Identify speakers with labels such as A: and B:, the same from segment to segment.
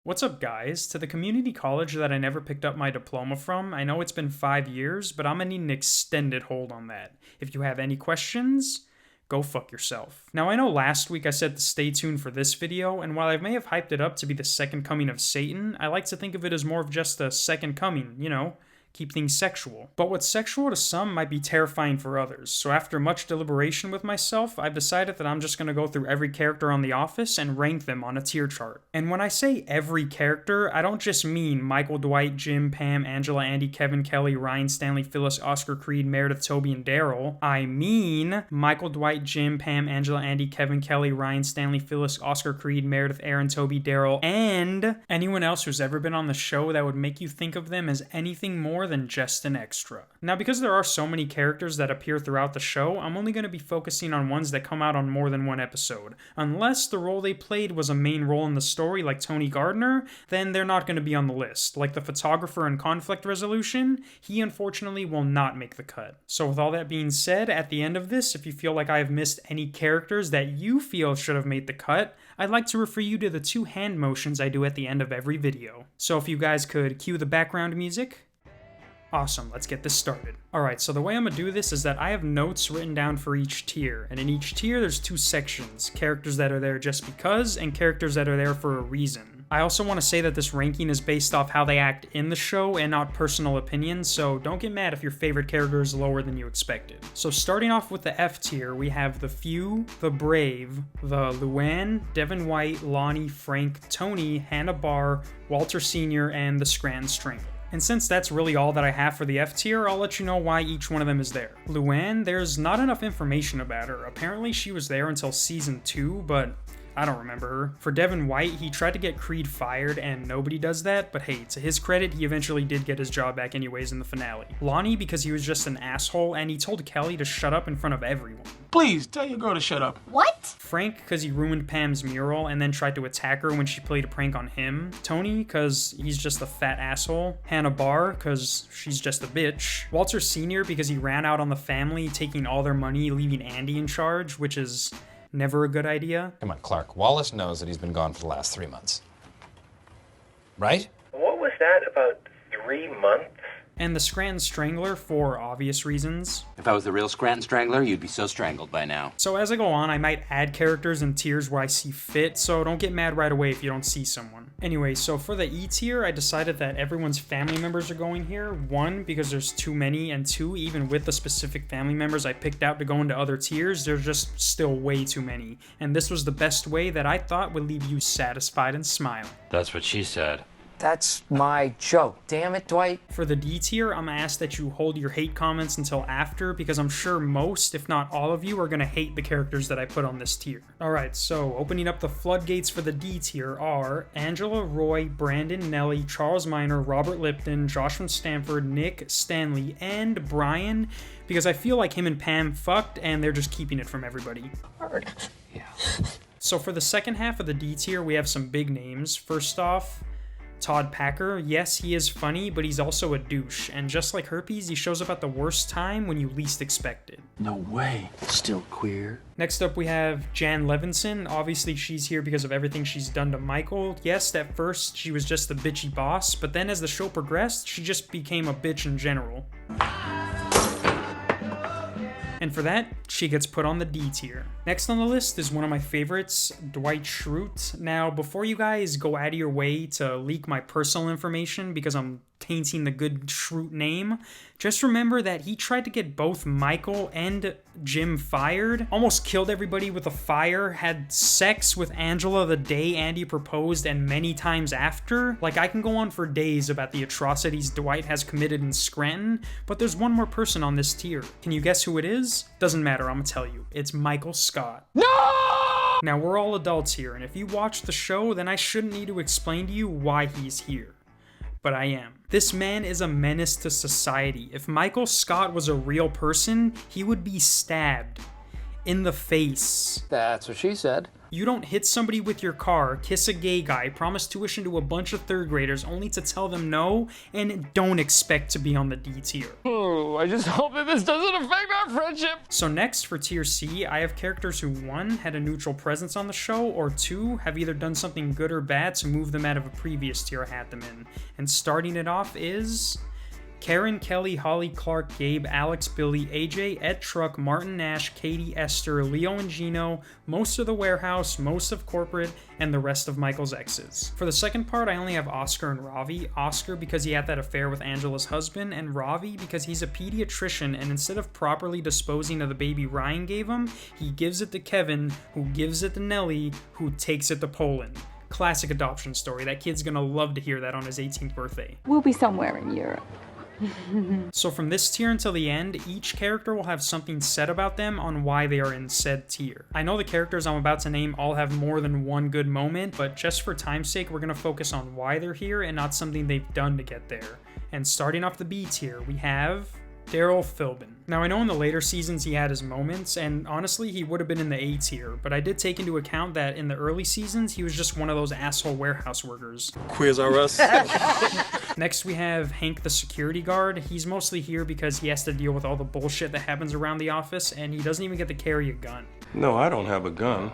A: What's up, guys? To the community college that I never picked up my diploma from, I know it's been 5 years, but I'm gonna need an extended hold on that. If you have any questions, go fuck yourself. Now, I know last week I said to stay tuned for this video, and while I may have hyped it up to be the second coming of Satan, I like to think of it as more of just a second coming, you know? Keep things sexual. But what's sexual to some might be terrifying for others, so after much deliberation with myself, I've decided that I'm just gonna go through every character on The Office and rank them on a tier chart. And when I say every character, I don't just mean Michael, Dwight, Jim, Pam, Angela, Andy, Kevin, Kelly, Ryan, Stanley, Phyllis, Oscar, Creed, Meredith, Toby, and Daryl. I mean Michael, Dwight, Jim, Pam, Angela, Andy, Kevin, Kelly, Ryan, Stanley, Phyllis, Oscar, Creed, Meredith, Aaron, Toby, Daryl, and anyone else who's ever been on the show that would make you think of them as anything more than just an extra. Now, because there are so many characters that appear throughout the show, I'm only going to be focusing on ones that come out on more than one episode. Unless the role they played was a main role in the story, like Tony Gardner, then they're not going to be on the list. Like the photographer in Conflict Resolution, he unfortunately will not make the cut. So with all that being said, at the end of this, if you feel like I have missed any characters that you feel should have made the cut, I'd like to refer you to the 2 hand motions I do at the end of every video. So if you guys could cue the background music. Awesome, let's get this started. Alright, so the way I'm gonna do this is that I have notes written down for each tier, and in each tier there's 2 sections, characters that are there just because, and characters that are there for a reason. I also want to say that this ranking is based off how they act in the show and not personal opinions, so don't get mad if your favorite character is lower than you expected. So starting off with the F tier, we have the Few, the Brave, the Luann, Devin White, Lonnie, Frank, Tony, Hannah Barr, Walter Sr., and the Scranton Strangle. And since that's really all that I have for the F tier, I'll let you know why each one of them is there. Luann, there's not enough information about her. Apparently she was there until season 2, but I don't remember her. For Devin White, he tried to get Creed fired, and nobody does that, but hey, to his credit, he eventually did get his job back anyways in the finale. Lonnie, because he was just an asshole, and he told Kelly to shut up in front of everyone.
B: Please, tell your girl to shut up.
C: What?
A: Frank, because he ruined Pam's mural and then tried to attack her when she played a prank on him. Tony, because he's just a fat asshole. Hannah Barr, because she's just a bitch. Walter Sr., because he ran out on the family, taking all their money, leaving Andy in charge, which is never a good idea.
D: Come on, Clark. Wallace knows that he's been gone for the last 3 months. Right?
E: What was that, about 3 months?
A: And the Scranton Strangler for obvious reasons.
F: If I was the real Scranton Strangler, you'd be so strangled by now.
A: So as I go on, I might add characters and tiers where I see fit, so don't get mad right away if you don't see someone. Anyway, so for the E tier, I decided that everyone's family members are going here. 1, because there's too many, and 2, even with the specific family members I picked out to go into other tiers, there's just still way too many. And this was the best way that I thought would leave you satisfied and smiling.
F: That's what she said.
G: That's my joke. Damn it, Dwight.
A: For the D tier, I'm gonna ask that you hold your hate comments until after, because I'm sure most, if not all of you, are gonna hate the characters that I put on this tier. Alright, so opening up the floodgates for the D tier are Angela, Roy, Brandon, Nelly, Charles Minor, Robert Lipton, Josh from Stanford, Nick, Stanley, and Brian, because I feel like him and Pam fucked and they're just keeping it from everybody.
G: Hard.
F: Yeah.
A: So for the second half of the D tier, we have some big names. First off, Todd Packer. Yes, he is funny, but he's also a douche, and just like Herpes, he shows up at the worst time when you least expect it.
B: No way. Still queer.
A: Next up, we have Jan Levinson. Obviously, she's here because of everything she's done to Michael. Yes, at first, she was just the bitchy boss, but then as the show progressed, she just became a bitch in general. And for that, she gets put on the D tier. Next on the list is one of my favorites, Dwight Schrute. Now, before you guys go out of your way to leak my personal information because I'm tainting the good Schrute name, just remember that he tried to get both Michael and Jim fired, almost killed everybody with a fire, had sex with Angela the day Andy proposed and many times after. Like, I can go on for days about the atrocities Dwight has committed in Scranton, but there's one more person on this tier. Can you guess who it is? Doesn't matter, I'm gonna tell you. It's Michael Scott. No! Now, we're all adults here, and if you watch the show, then I shouldn't need to explain to you why he's here. But I am. This man is a menace to society. If Michael Scott was a real person, he would be stabbed in the face.
G: That's what she said.
A: You don't hit somebody with your car, kiss a gay guy, promise tuition to a bunch of third graders only to tell them no, and don't expect to be on the D tier.
C: Oh, I just hope that this doesn't affect our friendship.
A: So next, for tier C, I have characters who 1. Had a neutral presence on the show, or 2. Have either done something good or bad to move them out of a previous tier I had them in. And starting it off is Karen, Kelly, Holly, Clark, Gabe, Alex, Billy, AJ, Ed Truck, Martin Nash, Katie, Esther, Leo and Gino, most of the warehouse, most of corporate, and the rest of Michael's exes. For the second part, I only have Oscar and Ravi. Oscar because he had that affair with Angela's husband, and Ravi because he's a pediatrician, and instead of properly disposing of the baby Ryan gave him, he gives it to Kevin, who gives it to Nellie, who takes it to Poland. Classic adoption story. That kid's gonna love to hear that on his 18th birthday.
H: We'll be somewhere in Europe.
A: So from this tier until the end, each character will have something said about them on why they are in said tier. I know the characters I'm about to name all have more than one good moment, but just for time's sake, we're going to focus on why they're here and not something they've done to get there. And starting off the B tier, we have Daryl Philbin. Now I know in the later seasons he had his moments, and honestly he would have been in the A tier, but I did take into account that in the early seasons he was just one of those asshole warehouse workers.
B: Quiz are us.
A: Next we have Hank the security guard. He's mostly here because he has to deal with all the bullshit that happens around the office, and he doesn't even get to carry a gun.
B: No, I don't have a gun.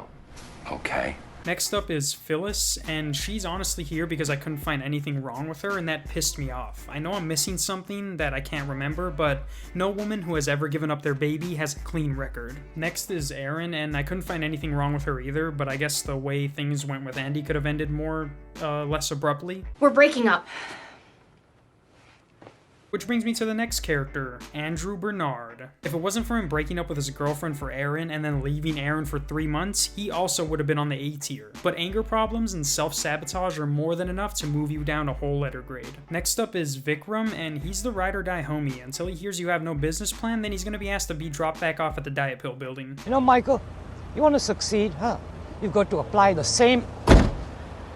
F: Okay.
A: Next up is Phyllis, and she's honestly here because I couldn't find anything wrong with her, and that pissed me off. I know I'm missing something that I can't remember, but no woman who has ever given up their baby has a clean record. Next is Erin, and I couldn't find anything wrong with her either, but I guess the way things went with Andy could have ended less abruptly.
I: We're breaking up.
A: Which brings me to the next character, Andrew Bernard. If it wasn't for him breaking up with his girlfriend for Erin and then leaving Erin for 3 months, he also would have been on the A tier. But anger problems and self-sabotage are more than enough to move you down a whole letter grade. Next up is Vikram, and he's the ride or die homie. Until he hears you have no business plan, then he's gonna be asked to be dropped back off at the Diet Pill building.
J: You know, Michael, you want to succeed, huh? You've got to apply the same.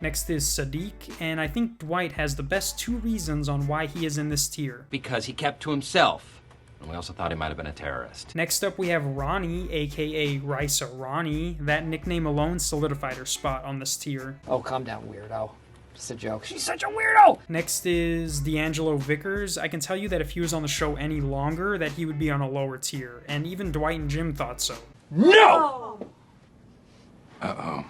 A: Next is Sadiq, and I think Dwight has the best 2 reasons on why he is in this tier.
F: Because he kept to himself. And we also thought he might have been a terrorist.
A: Next up we have Ronnie, aka Risa Ronnie. That nickname alone solidified her spot on this tier.
G: Oh, calm down, weirdo. Just a joke. She's such a weirdo!
A: Next is D'Angelo Vickers. I can tell you that if he was on the show any longer, that he would be on a lower tier, and even Dwight and Jim thought so.
B: No!
F: Uh-oh.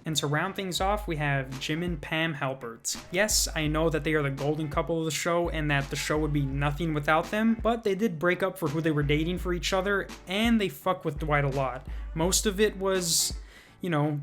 A: And to round things off, we have Jim and Pam Halpert. Yes, I know that they are the golden couple of the show and that the show would be nothing without them, but they did break up for who they were dating for each other, and they fuck with Dwight a lot. Most of it was,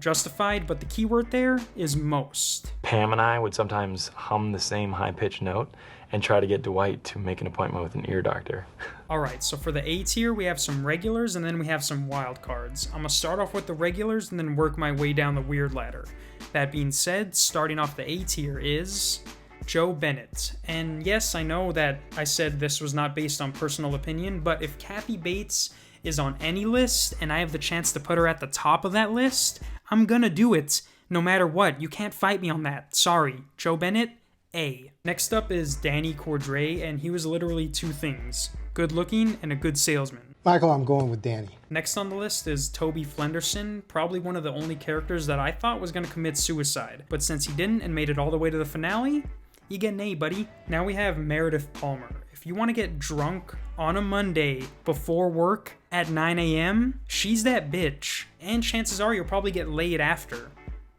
A: justified, but the key word there is most.
C: Pam and I would sometimes hum the same high-pitched note and try to get Dwight to make an appointment with an ear doctor.
A: Alright, so for the A tier, we have some regulars and then we have some wild cards. I'm gonna start off with the regulars and then work my way down the weird ladder. That being said, starting off the A tier is Joe Bennett. And yes, I know that I said this was not based on personal opinion, but if Kathy Bates is on any list and I have the chance to put her at the top of that list, I'm gonna do it no matter what. You can't fight me on that. Sorry. Joe Bennett, A. Next up is Danny Cordray, and he was literally 2 things: good looking and a good salesman.
K: Michael, I'm going with Danny.
A: Next on the list is Toby Flenderson, probably one of the only characters that I thought was going to commit suicide, but since he didn't and made it all the way to the finale, you get an A, buddy. Now we have Meredith Palmer. If you want to get drunk on a Monday before work at 9 a.m., she's that bitch, and chances are you'll probably get laid after.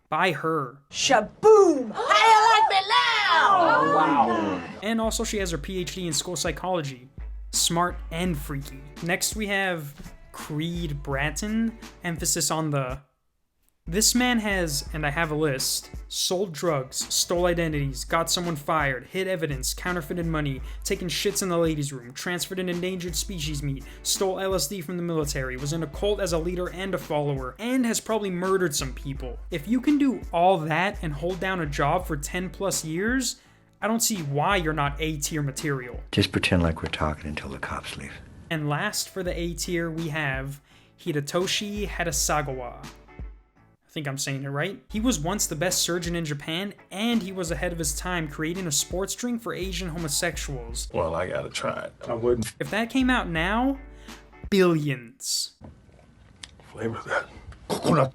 A: By her.
I: Shaboom! How you like me now?
G: Oh, wow.
A: And also she has her PhD in school psychology. Smart and freaky. Next we have Creed Bratton. Emphasis on the... This man has, and I have a list, sold drugs, stole identities, got someone fired, hid evidence, counterfeited money, taken shits in the ladies' room, transferred an endangered species meat, stole LSD from the military, was in a cult as a leader and a follower, and has probably murdered some people. If you can do all that and hold down a job for 10 plus years, I don't see why you're not A tier material.
L: Just pretend like we're talking until the cops leave.
A: And last for the A tier, we have Hidetoshi Hadasagawa. I think I'm saying it right. He was once the best surgeon in Japan, and he was ahead of his time creating a sports drink for Asian homosexuals.
B: Well, I gotta try it. I wouldn't.
A: If that came out now, billions.
B: Flavor that. Coconut.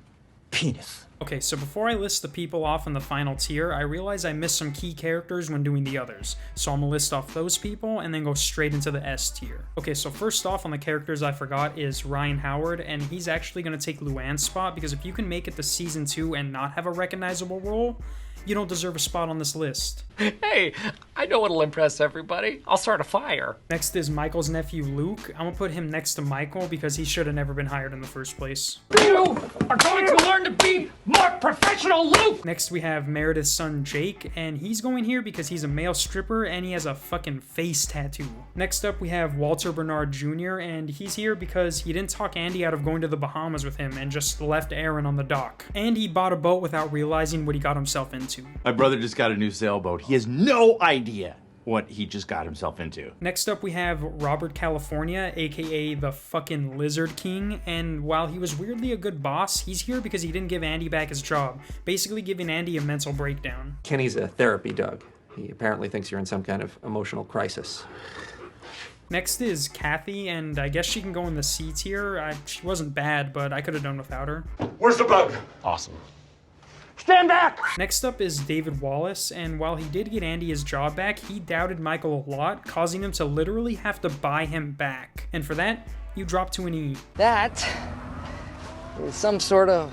L: penis.
A: Okay, so before I list the people off in the final tier, I realize I missed some key characters when doing the others. So I'm gonna list off those people and then go straight into the S tier. Okay, so first off on the characters I forgot is Ryan Howard, and he's actually gonna take Luann's spot because if you can make it to season 2 and not have a recognizable role, you don't deserve a spot on this list.
G: Hey, I know what'll impress everybody. I'll start a fire.
A: Next is Michael's nephew Luke. I'm gonna put him next to Michael because he should have never been hired in the first place.
G: You are going to learn to be more professional, Luke!
A: Next we have Meredith's son Jake, and he's going here because he's a male stripper and he has a fucking face tattoo. Next up we have Walter Bernard Jr., and he's here because he didn't talk Andy out of going to the Bahamas with him and just left Aaron on the dock. And he bought a boat without realizing what he got himself into.
H: My brother just got a new sailboat. He has no idea what he just got himself into.
A: Next up we have Robert California, aka the fucking Lizard King, and while he was weirdly a good boss, he's here because he didn't give Andy back his job, basically giving Andy a mental breakdown.
K: Kenny's a therapy dog. He apparently thinks you're in some kind of emotional crisis.
A: Next is Kathy, and I guess she can go in the C tier. She wasn't bad, but I could have done without her.
B: Where's the bug?
H: Awesome.
G: Stand back!
A: Next up is David Wallace, and while he did get Andy his job back, he doubted Michael a lot, causing him to literally have to buy him back. And for that, you drop to an E.
J: That is some sort of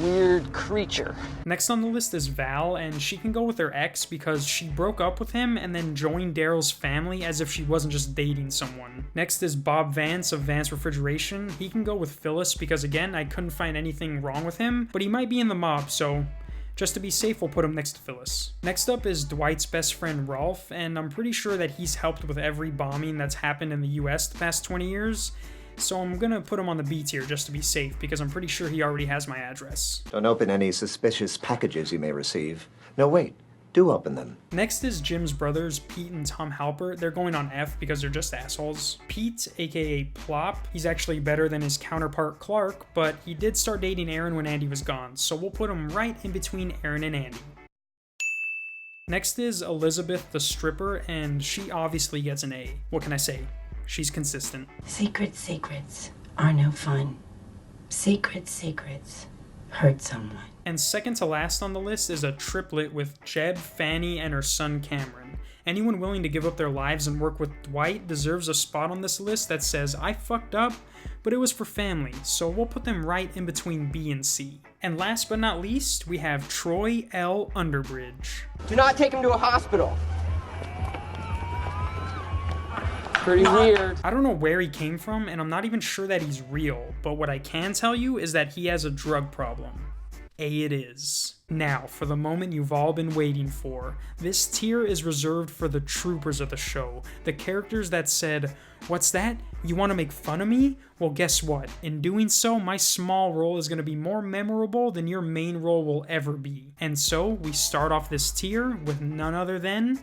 J: weird creature.
A: Next on the list is Val, and she can go with her ex because she broke up with him and then joined Daryl's family as if she wasn't just dating someone. Next is Bob Vance of Vance Refrigeration. He can go with Phyllis because again, I couldn't find anything wrong with him, but he might be in the mob, so just to be safe, we'll put him next to Phyllis. Next up is Dwight's best friend Rolf, and I'm pretty sure that he's helped with every bombing that's happened in the US the past 20 years. So I'm gonna put him on the B tier just to be safe because I'm pretty sure he already has my address.
L: Don't open any suspicious packages you may receive. No, wait. Do open them.
A: Next is Jim's brothers, Pete and Tom Halpert. They're going on F because they're just assholes. Pete, aka Plop, he's actually better than his counterpart Clark, but he did start dating Aaron when Andy was gone, so we'll put him right in between Aaron and Andy. Next is Elizabeth the stripper, and she obviously gets an A. What can I say? She's consistent.
M: Secrets are no fun. Secrets hurt someone.
A: And second to last on the list is a triplet with Jeb, Fanny, and her son Cameron. Anyone willing to give up their lives and work with Dwight deserves a spot on this list that says, I fucked up, but it was for family, so we'll put them right in between B and C. And last but not least, we have Troy L. Underbridge.
J: Do not take him to a hospital. Pretty weird.
A: I don't know where he came from, and I'm not even sure that he's real, but what I can tell you is that he has a drug problem. A it is. Now, for the moment you've all been waiting for, this tier is reserved for the troopers of the show, the characters that said, "What's that? You want to make fun of me? Well, guess what? In doing so, my small role is going to be more memorable than your main role will ever be." And so, we start off this tier with none other than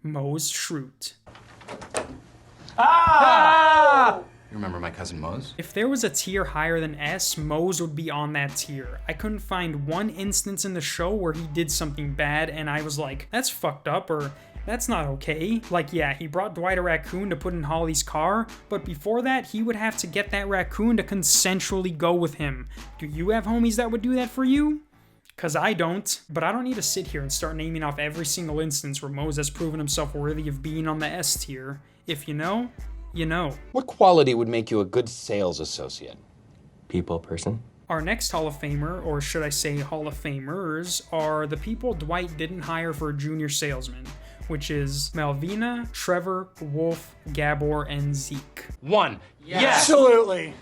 A: Mose Schrute.
D: Ah! You remember my cousin Mose?
A: If there was a tier higher than S, Mose would be on that tier. I couldn't find one instance in the show where he did something bad and I was like, that's fucked up, or that's not okay. Like, yeah, he brought Dwight a raccoon to put in Holly's car, but before that, he would have to get that raccoon to consensually go with him. Do you have homies that would do that for you? Cause I don't. But I don't need to sit here and start naming off every single instance where Mose has proven himself worthy of being on the S tier. If you know, you know.
F: What quality would make you a good sales associate?
C: People person.
A: Our next Hall of Famer, or should I say Hall of Famers, are the people Dwight didn't hire for a junior salesman, which is Malvina, Trevor, Wolf, Gabor, and Zeke.
H: One.
G: Yes.
H: Absolutely.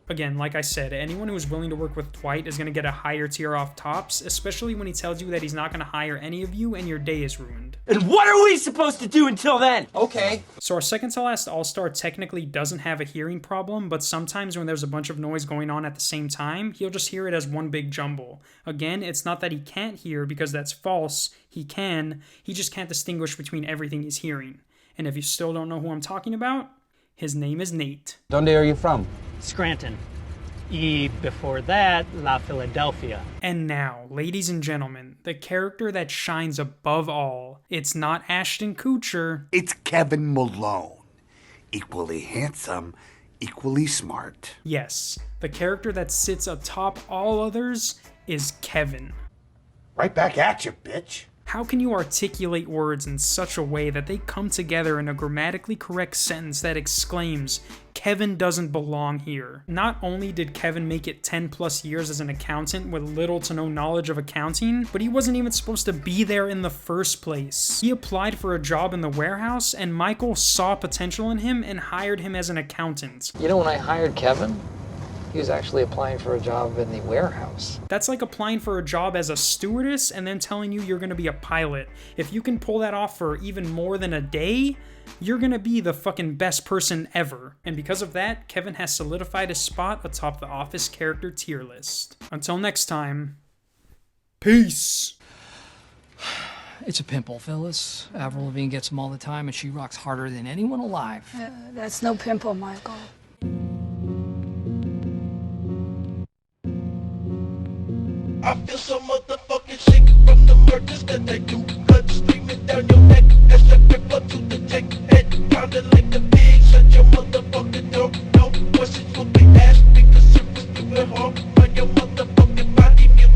A: Again, like I said, anyone who is willing to work with Dwight is going to get a higher tier off tops, especially when he tells you that he's not going to hire any of you and your day is ruined.
H: And what are we supposed to do until then?
G: Okay.
A: So our second to last All-Star technically doesn't have a hearing problem, but sometimes when there's a bunch of noise going on at the same time, he'll just hear it as one big jumble. Again, it's not that he can't hear because that's false. He can. He just can't distinguish between everything he's hearing. And if you still don't know who I'm talking about, his name is Nate.
D: Donde are you from?
N: Scranton. Before that, La Philadelphia.
A: And now, ladies and gentlemen, the character that shines above all. It's not Ashton Kutcher.
O: It's Kevin Malone. Equally handsome, equally smart.
A: Yes, the character that sits atop all others is Kevin.
O: Right back at you, bitch.
A: How can you articulate words in such a way that they come together in a grammatically correct sentence that exclaims, Kevin doesn't belong here? Not only did Kevin make it 10 plus years as an accountant with little to no knowledge of accounting, but he wasn't even supposed to be there in the first place. He applied for a job in the warehouse, and Michael saw potential in him and hired him as an accountant.
J: You know, when I hired Kevin, he was actually applying for a job in the warehouse.
A: That's like applying for a job as a stewardess and then telling you you're gonna be a pilot. If you can pull that off for even more than a day, you're gonna be the fucking best person ever. And because of that, Kevin has solidified his spot atop the Office character tier list. Until next time, peace!
G: It's a pimple, Phyllis. Avril Lavigne gets them all the time, and she rocks harder than anyone alive.
P: That's no pimple, Michael.
Q: I feel so motherfucking sick from the murders that they do. Blood streaming down your neck as I grip onto the tech head, pounding like a